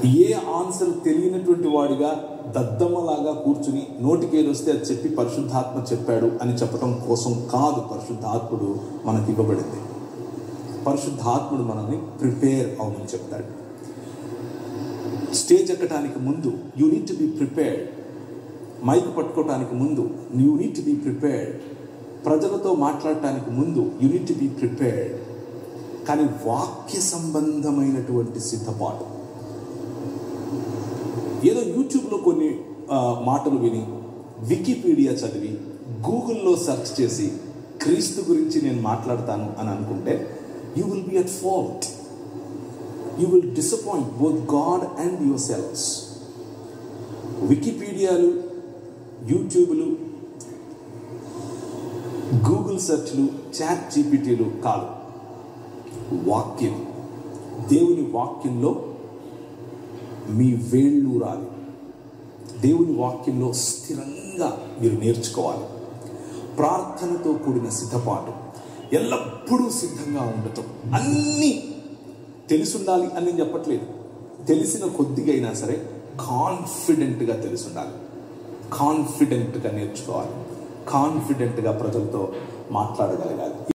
ఏ answer తెలియనటువంటి వాడిగా దద్దమ్మలాగా కూర్చుని నోటికేదొస్తే అది చెప్పి పరిశుద్ధాత్మ చెప్పాడు అని చెప్పడం కోసం కాదు పరిశుద్ధాత్ముడు మనకి ఇవ్వబడింది. పరిశుద్ధాత్ముడు మనల్ని ప్రిపేర్ అవ్వమని చెప్తాడు. స్టేజ్ ఎక్కడానికి ముందు you need to be prepared. Mike పట్టుకోవటానికి ముందు you need to be prepared. ప్రజలతో మాట్లాడటానికి ముందు you need to be prepared. కానీ వాక్య సంబంధమైనటువంటి సిద్ధపాటు, ఏదో యూట్యూబ్లో కొన్ని మాటలు విని, వికీపీడియా చదివి, గూగుల్లో సెర్చ్ చేసి క్రీస్తు గురించి నేను మాట్లాడతాను అని అనుకుంటే you will be at fault. You will disappoint both God and yourselves. వికీపీడియాలు, యూట్యూబ్లు, గూగుల్ సెర్చ్లు, చాట్ జీపీటీలు కాదు, వాక్యం. దేవుని వాక్యంలో మీ వేళ్ళు రాలి. దేవుని వాక్యంలో స్థిరంగా మీరు నేర్చుకోవాలి. ప్రార్థనతో కూడిన సిద్ధపాటు, ఎల్లప్పుడూ సిద్ధంగా ఉండటం. అన్నీ తెలిసి ఉండాలి అని నేను చెప్పట్లేదు. తెలిసిన కొద్దిగా అయినా సరే కాన్ఫిడెంట్గా తెలిసి ఉండాలి. కాన్ఫిడెంట్గా నేర్చుకోవాలి. కాన్ఫిడెంట్గా ప్రజలతో మాట్లాడగలగాలి.